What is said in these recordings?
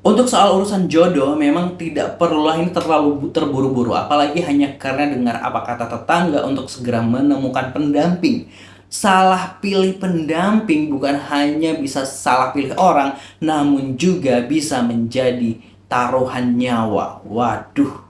Untuk soal urusan jodoh, memang tidak perlulah ini terlalu terburu-buru, apalagi hanya karena dengar apa kata tetangga untuk segera menemukan pendamping. Salah pilih pendamping bukan hanya bisa salah pilih orang, namun juga bisa menjadi taruhan nyawa. Waduh.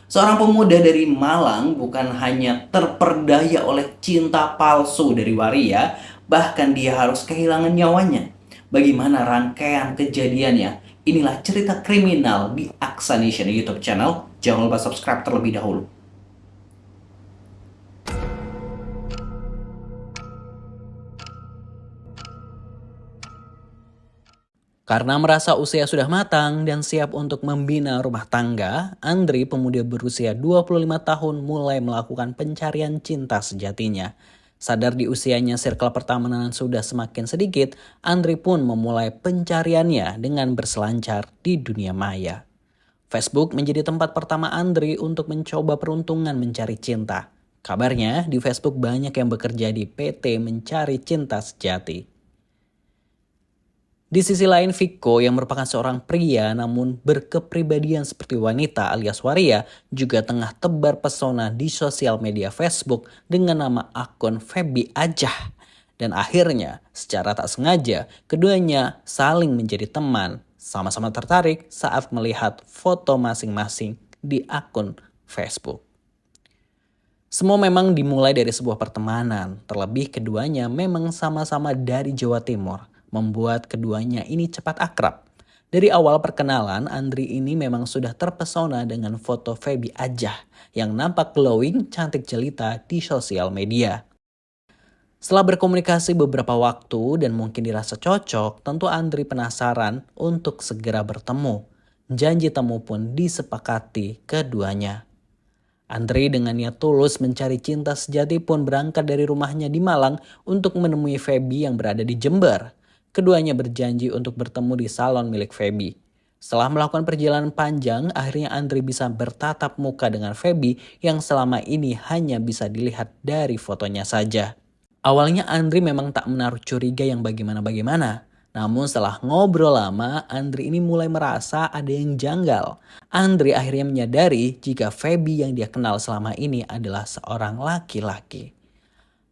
Seorang pemuda dari Malang bukan hanya terperdaya oleh cinta palsu dari waria, bahkan dia harus kehilangan nyawanya. Bagaimana rangkaian kejadiannya? Inilah cerita kriminal di Aksa Nation YouTube channel. Jangan lupa subscribe terlebih dahulu. Karena merasa usia sudah matang dan siap untuk membina rumah tangga, Andri, pemuda berusia 25 tahun, mulai melakukan pencarian cinta sejatinya. Sadar di usianya circle pertemanan sudah semakin sedikit, Andri pun memulai pencariannya dengan berselancar di dunia maya. Facebook menjadi tempat pertama Andri untuk mencoba peruntungan mencari cinta. Kabarnya di Facebook banyak yang bekerja di PT Mencari Cinta Sejati. Di sisi lain, Vico yang merupakan seorang pria namun berkepribadian seperti wanita alias waria juga tengah tebar pesona di sosial media Facebook dengan nama akun Feby Ajah. Dan akhirnya, secara tak sengaja, keduanya saling menjadi teman, sama-sama tertarik saat melihat foto masing-masing di akun Facebook. Semua memang dimulai dari sebuah pertemanan, terlebih keduanya memang sama-sama dari Jawa Timur, membuat keduanya ini cepat akrab. Dari awal perkenalan, Andri ini memang sudah terpesona dengan foto Feby Ajah yang nampak glowing cantik jelita di sosial media. Setelah berkomunikasi beberapa waktu dan mungkin dirasa cocok, tentu Andri penasaran untuk segera bertemu. Janji temu pun disepakati keduanya. Andri dengan niat tulus mencari cinta sejati pun berangkat dari rumahnya di Malang untuk menemui Feby yang berada di Jember. Keduanya berjanji untuk bertemu di salon milik Feby. Setelah melakukan perjalanan panjang, akhirnya Andri bisa bertatap muka dengan Feby yang selama ini hanya bisa dilihat dari fotonya saja. Awalnya Andri memang tak menaruh curiga yang bagaimana-bagaimana. Namun setelah ngobrol lama, Andri ini mulai merasa ada yang janggal. Andri akhirnya menyadari jika Feby yang dia kenal selama ini adalah seorang laki-laki.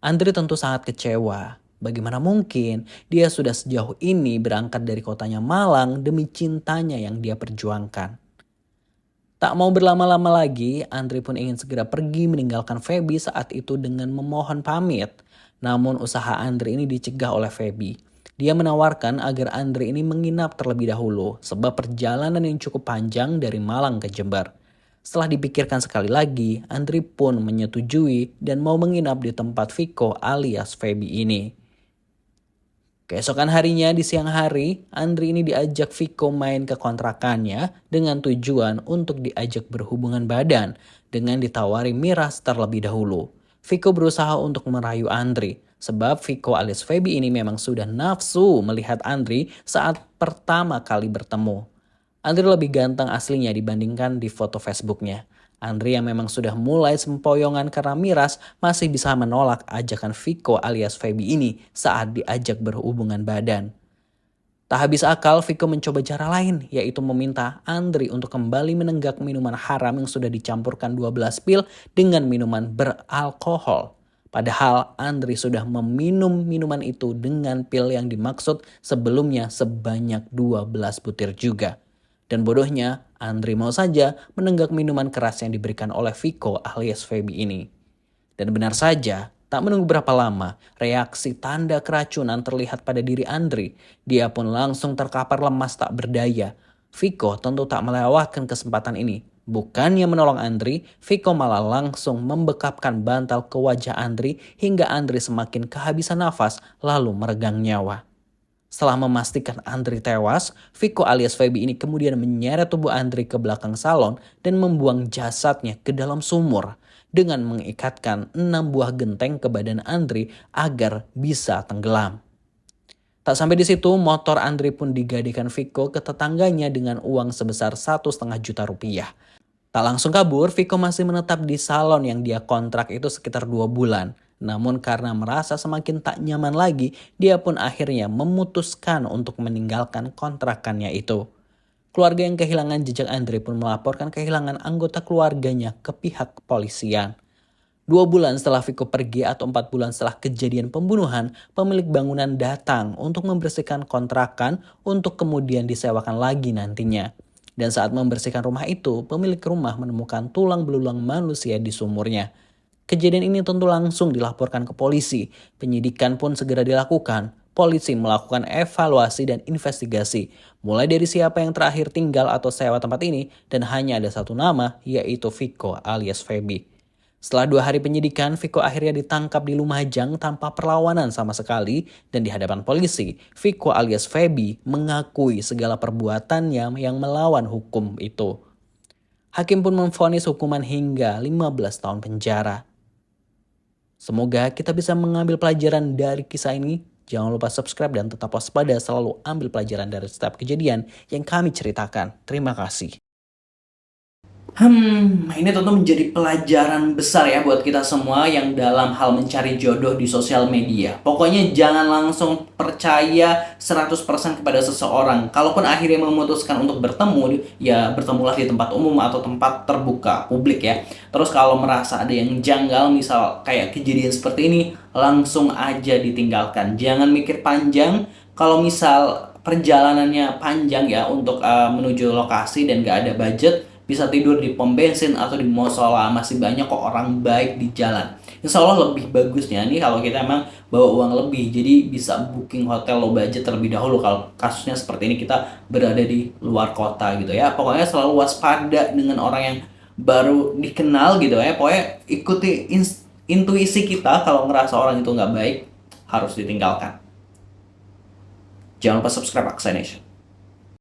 Andri tentu sangat kecewa. Bagaimana mungkin dia sudah sejauh ini berangkat dari kotanya Malang demi cintanya yang dia perjuangkan. Tak mau berlama-lama lagi, Andri pun ingin segera pergi meninggalkan Feby saat itu dengan memohon pamit. Namun usaha Andri ini dicegah oleh Feby. Dia menawarkan agar Andri ini menginap terlebih dahulu sebab perjalanan yang cukup panjang dari Malang ke Jember. Setelah dipikirkan sekali lagi, Andri pun menyetujui dan mau menginap di tempat Vico alias Feby ini. Keesokan harinya di siang hari, Andri ini diajak Vico main ke kontrakannya dengan tujuan untuk diajak berhubungan badan dengan ditawari miras terlebih dahulu. Vico berusaha untuk merayu Andri sebab Vico alias Feby ini memang sudah nafsu melihat Andri saat pertama kali bertemu. Andri lebih ganteng aslinya dibandingkan di foto Facebooknya. Andri yang memang sudah mulai sempoyongan karena miras masih bisa menolak ajakan Vico alias Feby ini saat diajak berhubungan badan. Tak habis akal, Vico mencoba cara lain, yaitu meminta Andri untuk kembali menenggak minuman haram yang sudah dicampurkan 12 pil dengan minuman beralkohol. Padahal Andri sudah meminum minuman itu dengan pil yang dimaksud sebelumnya sebanyak 12 butir juga. Dan bodohnya, Andri mau saja menenggak minuman keras yang diberikan oleh Vico alias Feby ini. Dan benar saja, tak menunggu berapa lama, reaksi tanda keracunan terlihat pada diri Andri. Dia pun langsung terkapar lemas tak berdaya. Vico tentu tak melewatkan kesempatan ini. Bukannya menolong Andri, Vico malah langsung membekapkan bantal ke wajah Andri hingga Andri semakin kehabisan nafas lalu meregang nyawa. Setelah memastikan Andri tewas, Vico alias Feby ini kemudian menyeret tubuh Andri ke belakang salon dan membuang jasadnya ke dalam sumur dengan mengikatkan 6 buah genteng ke badan Andri agar bisa tenggelam. Tak sampai di situ, motor Andri pun digadaikan Vico ke tetangganya dengan uang sebesar 1,5 juta rupiah. Tak langsung kabur, Vico masih menetap di salon yang dia kontrak itu sekitar 2 bulan. Namun karena merasa semakin tak nyaman lagi, dia pun akhirnya memutuskan untuk meninggalkan kontrakannya itu. Keluarga yang kehilangan jejak Andre pun melaporkan kehilangan anggota keluarganya ke pihak kepolisian. 2 bulan setelah Viko pergi atau 4 bulan setelah kejadian pembunuhan, pemilik bangunan datang untuk membersihkan kontrakan untuk kemudian disewakan lagi nantinya. Dan saat membersihkan rumah itu, pemilik rumah menemukan tulang belulang manusia di sumurnya. Kejadian ini tentu langsung dilaporkan ke polisi. Penyidikan pun segera dilakukan. Polisi melakukan evaluasi dan investigasi, mulai dari siapa yang terakhir tinggal atau sewa tempat ini, dan hanya ada satu nama, yaitu Viko alias Feby. Setelah 2 hari penyidikan, Viko akhirnya ditangkap di Lumajang tanpa perlawanan sama sekali, dan di hadapan polisi, Viko alias Feby mengakui segala perbuatannya yang melawan hukum itu. Hakim pun memvonis hukuman hingga 15 tahun penjara. Semoga kita bisa mengambil pelajaran dari kisah ini. Jangan lupa subscribe dan tetap waspada, selalu ambil pelajaran dari setiap kejadian yang kami ceritakan. Terima kasih. Ini tentu menjadi pelajaran besar ya buat kita semua yang dalam hal mencari jodoh di sosial media. Pokoknya jangan langsung percaya 100% kepada seseorang. Kalaupun akhirnya memutuskan untuk bertemu, ya bertemulah di tempat umum atau tempat terbuka publik ya. Terus kalau merasa ada yang janggal, misal kayak kejadian seperti ini, langsung aja ditinggalkan. Jangan mikir panjang. Kalau misal perjalanannya panjang ya untuk menuju lokasi dan gak ada budget, bisa tidur di pom bensin atau di musola, masih banyak kok orang baik di jalan. Insya Allah lebih bagusnya nih kalau kita emang bawa uang lebih, jadi bisa booking hotel low budget terlebih dahulu kalau kasusnya seperti ini kita berada di luar kota gitu ya. Pokoknya selalu waspada dengan orang yang baru dikenal gitu ya. Pokoknya ikuti intuisi kita, kalau ngerasa orang itu nggak baik harus ditinggalkan. Jangan lupa subscribe Aksa Nation.